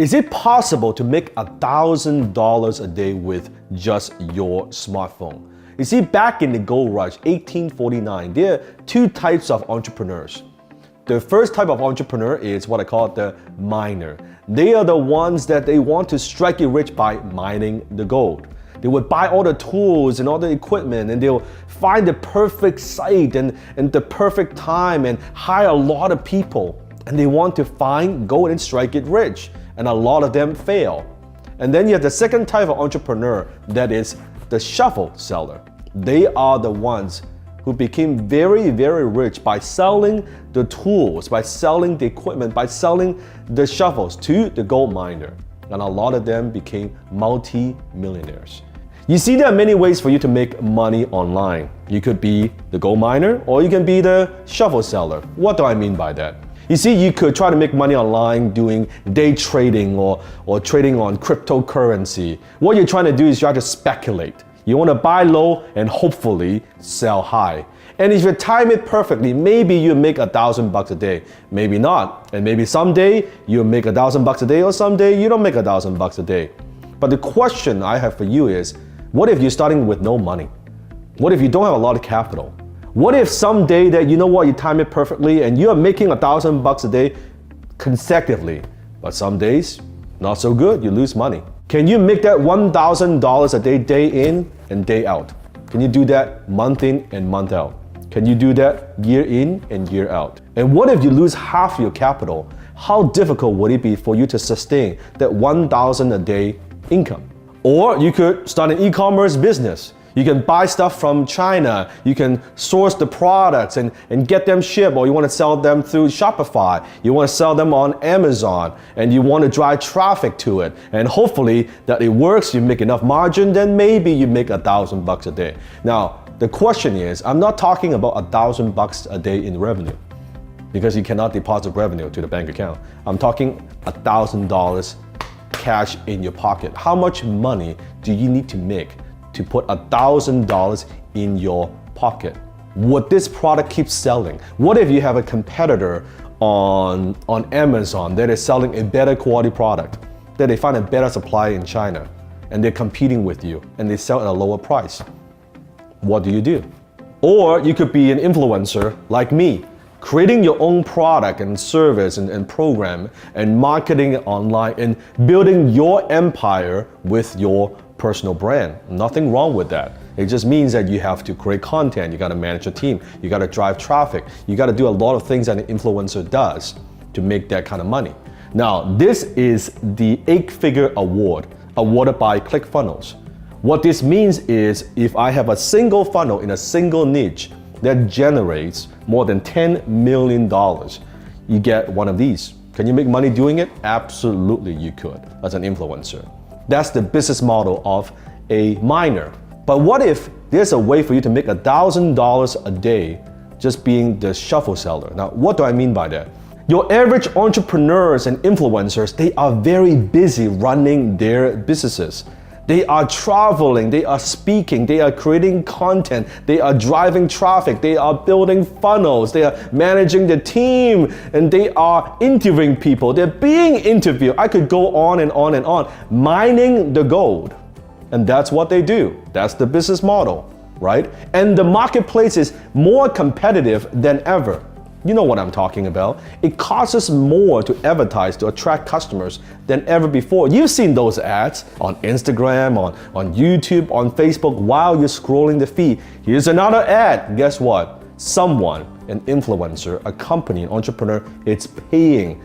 Is it possible to make $1,000 a day with just your smartphone? You see, back in the gold rush, 1849, there are two types of entrepreneurs. The first type of entrepreneur is what I call the miner. They are the ones that they want to strike it rich by mining the gold. They would buy all the tools and all the equipment, and they'll find the perfect site and the perfect time and hire a lot of people. And they want to find gold and strike it rich. And a lot of them fail. And then you have the second type of entrepreneur, that is the shovel seller. They are the ones who became very, very rich by selling the tools, by selling the equipment, by selling the shovels to the gold miner. And a lot of them became multi-millionaires. You see, there are many ways for you to make money online. You could be the gold miner, or you can be the shovel seller. What do I mean by that? You see, you could try to make money online doing day trading or trading on cryptocurrency. What you're trying to do is try to speculate. You want to buy low and hopefully sell high. And if you time it perfectly, maybe you make $1,000 a day, maybe not. And maybe someday you make $1,000 a day, or someday you don't make $1,000 a day. But the question I have for you is, what if you're starting with no money? What if you don't have a lot of capital? What if someday that you know what, you time it perfectly and you are making $1,000 a day consecutively, but some days not so good, you lose money. Can you make that $1,000 a day, day in and day out? Can you do that month in and month out? Can you do that year in and year out? And what if you lose half your capital? How difficult would it be for you to sustain that $1,000 a day income? Or you could start an e-commerce business. You can buy stuff from China, you can source the products and get them shipped, or you want to sell them through Shopify, you want to sell them on Amazon, and you want to drive traffic to it. And hopefully that it works, you make enough margin, then maybe you make $1,000 a day. Now, the question is, I'm not talking about $1,000 a day in revenue, because you cannot deposit revenue to the bank account. I'm talking $1,000 cash in your pocket. How much money do you need to make to put $1,000 in your pocket? Would this product keep selling? What if you have a competitor on Amazon that is selling a better quality product, that they find a better supplier in China, and they're competing with you, and they sell at a lower price? What do? Or you could be an influencer like me, creating your own product and service and program and marketing it online and building your empire with your personal brand. Nothing wrong with that. It just means that you have to create content, you gotta manage a team, you gotta drive traffic, you gotta do a lot of things that an influencer does to make that kind of money. Now, this is the 8-figure award, awarded by ClickFunnels. What this means is, if I have a single funnel in a single niche that generates more than $10 million, you get one of these. Can you make money doing it? Absolutely you could, as an influencer. That's the business model of a miner. But what if there's a way for you to make $1,000 a day just being the shovel seller? Now, what do I mean by that? Your average entrepreneurs and influencers, they are very busy running their businesses. They are traveling, they are speaking, they are creating content, they are driving traffic, they are building funnels, they are managing the team, and they are interviewing people, they're being interviewed. I could go on and on and on, mining the gold. And that's what they do. That's the business model, right? And the marketplace is more competitive than ever. You know what I'm talking about. It costs us more to advertise to attract customers than ever before. You've seen those ads on Instagram, on YouTube, on Facebook while you're scrolling the feed. Here's another ad. Guess what? Someone, an influencer, a company, an entrepreneur, it's paying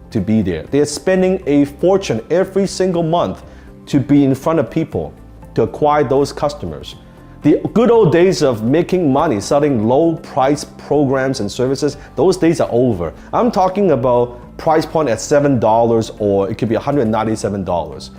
to be there. They're spending a fortune every single month to be in front of people, to acquire those customers. The good old days of making money, selling low price programs and services, those days are over. I'm talking about price point at $7 or it could be $197.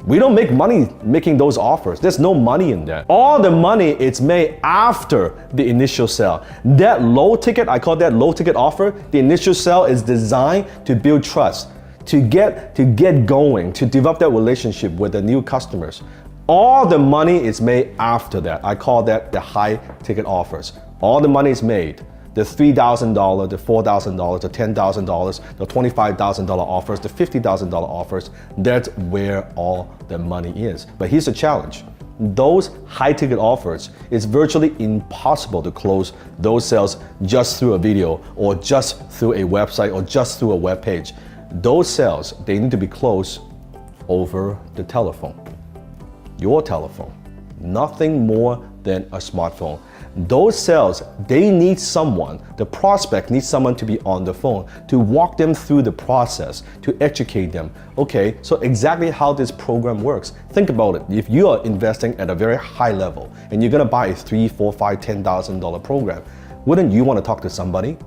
We don't make money making those offers. There's no money in that. All the money is made after the initial sale. That low ticket, I call that low ticket offer, the initial sale is designed to build trust, to get going, to develop that relationship with the new customers. All the money is made after that. I call that the high ticket offers. All the money is made. the $3,000, the $4,000, the $10,000, the $25,000 offers, the $50,000 offers. That's where all the money is. But here's the challenge. Those high-ticket offers, it's virtually impossible to close those sales just through a video or just through a website or just through a web page. Those sales, they need to be closed over the telephone. Your telephone. Nothing more than a smartphone. Those sales, they need someone, the prospect needs someone to be on the phone to walk them through the process, to educate them. Okay, so exactly how this program works. Think about it. If you are investing at a very high level and you're gonna buy a $3,000, $4,000, $5,000, $10,000 program, wouldn't you want to talk to somebody?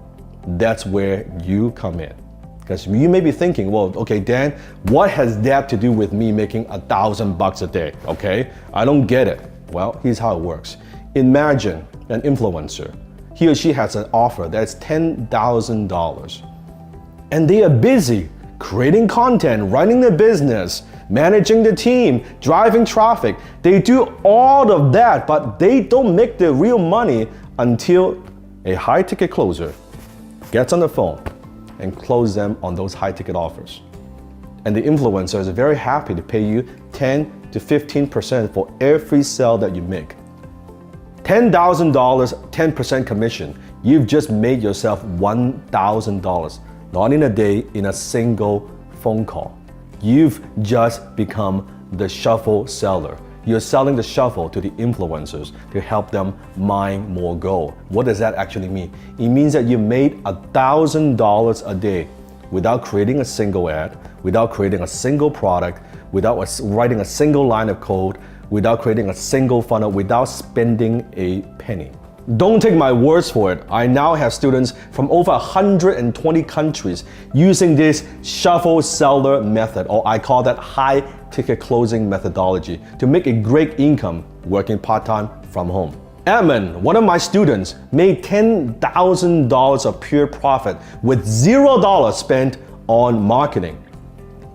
That's where you come in. Because you may be thinking, well, okay, Dan, what has that to do with me making $1,000 a day? Okay, I don't get it. Well, here's how it works. Imagine an influencer. He or she has an offer that's $10,000. And they are busy creating content, running the business, managing the team, driving traffic. They do all of that, but they don't make the real money until a high-ticket closer gets on the phone and close them on those high-ticket offers. And the influencer is very happy to pay you 10 to 15% for every sale that you make. $10,000, 10% commission. You've just made yourself $1,000, not in a day, in a single phone call. You've just become the shuffle seller. You're selling the shuffle to the influencers to help them mine more gold. What does that actually mean? It means that you made $1,000 a day without creating a single ad, without creating a single product, without writing a single line of code, without creating a single funnel, without spending a penny. Don't take my words for it. I now have students from over 120 countries using this shuffle seller method, or I call that high ticket closing methodology, to make a great income working part-time from home. Edmund, one of my students, made $10,000 of pure profit with $0 spent on marketing.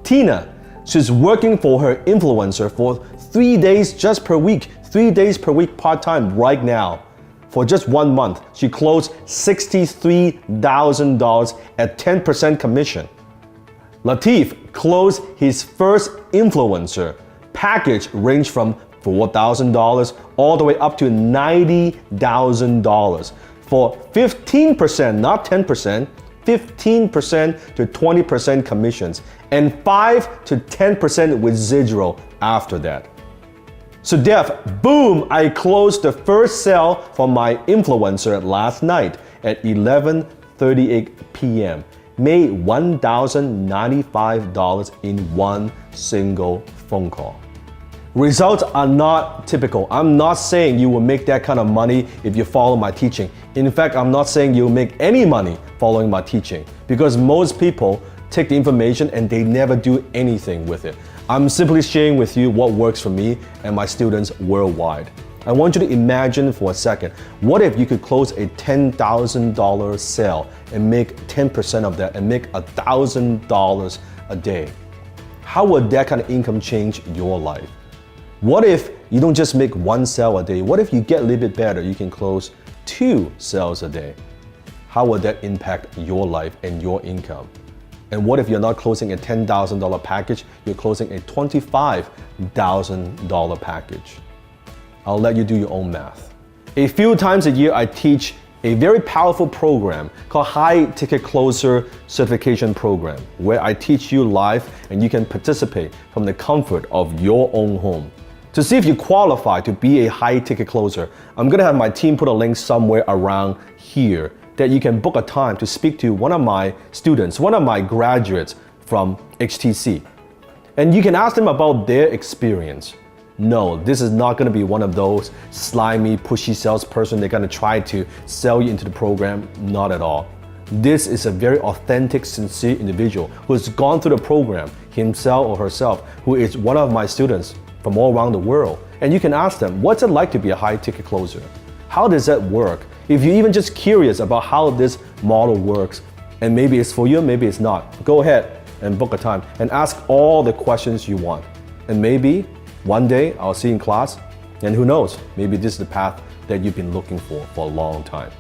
Tina, she's working for her influencer for 3 days just per week, 3 days per week part-time right now. For just 1 month, she closed $63,000 at 10% commission. Latif closed his first influencer. Package ranged from $4,000 all the way up to $90,000 for 15%, not 10%, 15% to 20% commissions, and 5 to 10% residual after that. So Def, boom, I closed the first sale for my influencer last night at 11:38 p.m. Made $1,095 in one single phone call. Results are not typical. I'm not saying you will make that kind of money if you follow my teaching. In fact, I'm not saying you'll make any money following my teaching, because most people take the information and they never do anything with it. I'm simply sharing with you what works for me and my students worldwide. I want you to imagine for a second, what if you could close a $10,000 sale and make 10% of that and make $1,000 a day? How would that kind of income change your life? What if you don't just make one sale a day? What if you get a little bit better? You can close 2 sales a day. How would that impact your life and your income? And what if you're not closing a $10,000 package, you're closing a $25,000 package? I'll let you do your own math. A few times a year, I teach a very powerful program called High Ticket Closer Certification Program, where I teach you live and you can participate from the comfort of your own home. To see if you qualify to be a high ticket closer, I'm gonna have my team put a link somewhere around here that you can book a time to speak to one of my students, one of my graduates from HTC. And you can ask them about their experience. No, this is not gonna be one of those slimy, pushy salesperson. They're gonna try to sell you into the program. Not at all. This is a very authentic, sincere individual who has gone through the program, himself or herself, who is one of my students from all around the world. And you can ask them, what's it like to be a high ticket closer? How does that work? If you're even just curious about how this model works, and maybe it's for you, maybe it's not, go ahead and book a time and ask all the questions you want. And maybe one day I'll see you in class, and who knows, maybe this is the path that you've been looking for a long time.